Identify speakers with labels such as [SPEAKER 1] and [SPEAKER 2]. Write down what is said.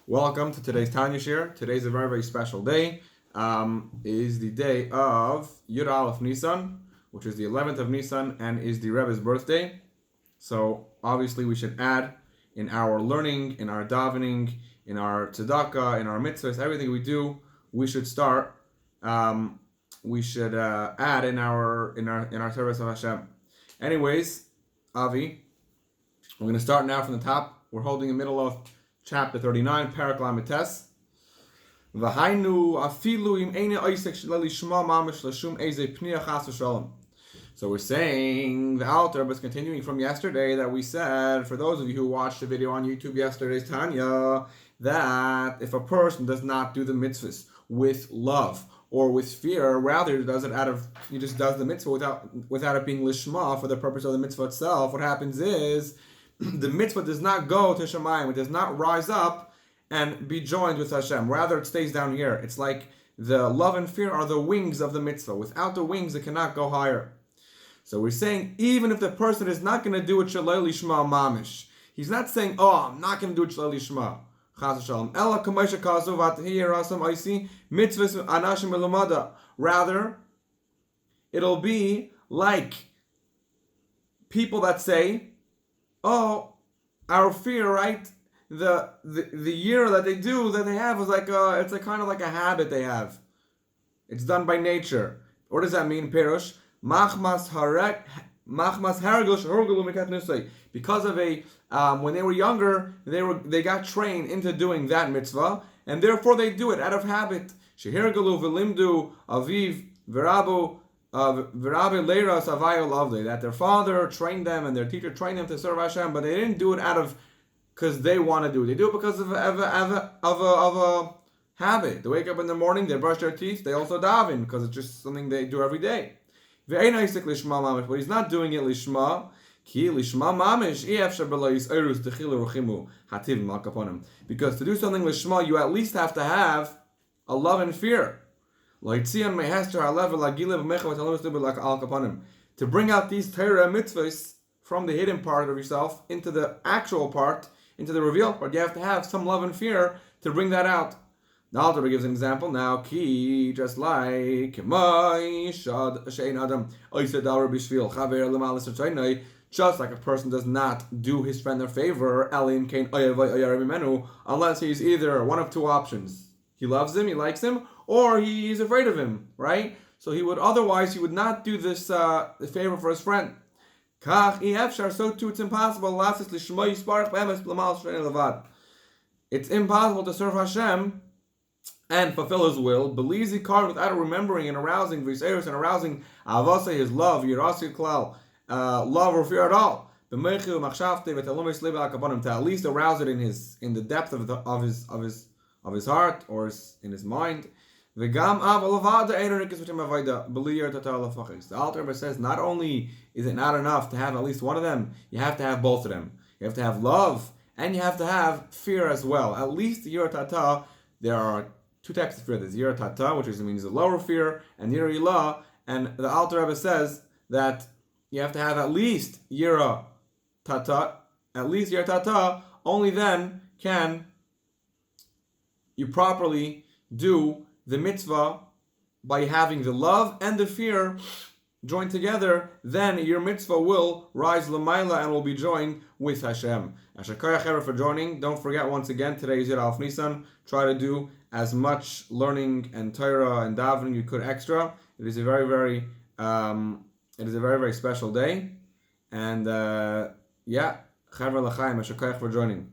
[SPEAKER 1] Welcome to today's Tanya Shiur. Today's a very, very special day. Is the day of Yud Aleph Nisan, which is the 11th of Nisan, and is the Rebbe's birthday. So obviously we should add in our learning, in our davening, in our tzedakah, in our mitzvahs, everything we do, we should start. We should add in our service of Hashem. Anyways, Avi, we're going to start now from the top. We're holding the middle of Chapter 39, Parak Lamites. V'hainu afilu im eine oisek shleli shma mamish l'shum eze pniya chas v'shalom. So we're saying, the Alter was continuing from yesterday that we said, for those of you who watched the video on YouTube yesterday's Tanya, that if a person does not do the mitzvahs with love or with fear, rather does it he just does the mitzvah without it being lishma for the purpose of the mitzvah itself, what happens is, the mitzvah does not go to Shemayim. It does not rise up and be joined with Hashem. Rather, it stays down here. It's like the love and fear are the wings of the mitzvah. Without the wings, it cannot go higher. So we're saying, even if the person is not going to do it Shalei Lishma Mamish, he's not saying, oh, I'm not going to do it Shalei Lishma. Chas v'shalom. Ela k'maisha kazu v'atahiyah rasam oisi mitzvahs anashim elumada. Rather, it'll be like people that say, oh, our fear, right? The year that they have is like it's like kind of like a habit they have. It's done by nature. What does that mean, Perush? Because of when they were younger, they got trained into doing that mitzvah, and therefore they do it out of habit. Shehirgalu v'limdu aviv v'rabu. That their father trained them and their teacher trained them to serve Hashem, but they didn't do it because they want to do it. They do it because of a habit. They wake up in the morning, they brush their teeth, they also daven because it's just something they do every day. But he's not doing it lishma. Because to do something lishma, you at least have to have a love and fear. To bring out these Torah mitzvahs from the hidden part of yourself into the actual part, into the revealed part, you have to have some love and fear to bring that out. The Alter gives an example now. Just like a person does not do his friend a favor, unless he's either one of two options. He loves him, he likes him, or he's afraid of him, right? So he would not do this favor for his friend. So too, it's impossible. It's impossible to serve Hashem and fulfill His will, without remembering and arousing his love, love or fear at all. To at least arouse it in the depth of his heart or in his mind. The Alter says not only is it not enough to have at least one of them, you have to have both of them. You have to have love and you have to have fear as well. At least the Yirah Tata, there are two types of fear. There's Yirah Tata, which means the lower fear, and Yirah Ilah. And the Alter Rebbe says that you have to have at least Yirah Tata. Only then can you properly do the mitzvah by having the love and the fear joined together. Then your mitzvah will rise l'mayla and will be joined with Hashem. Ashakayach for joining. Don't forget once again, today is Yud Aleph Nisan. Try to do as much learning and Torah and davening you could extra. It is a very, very special day. And Chaver l'chaim. Ashakayach for joining.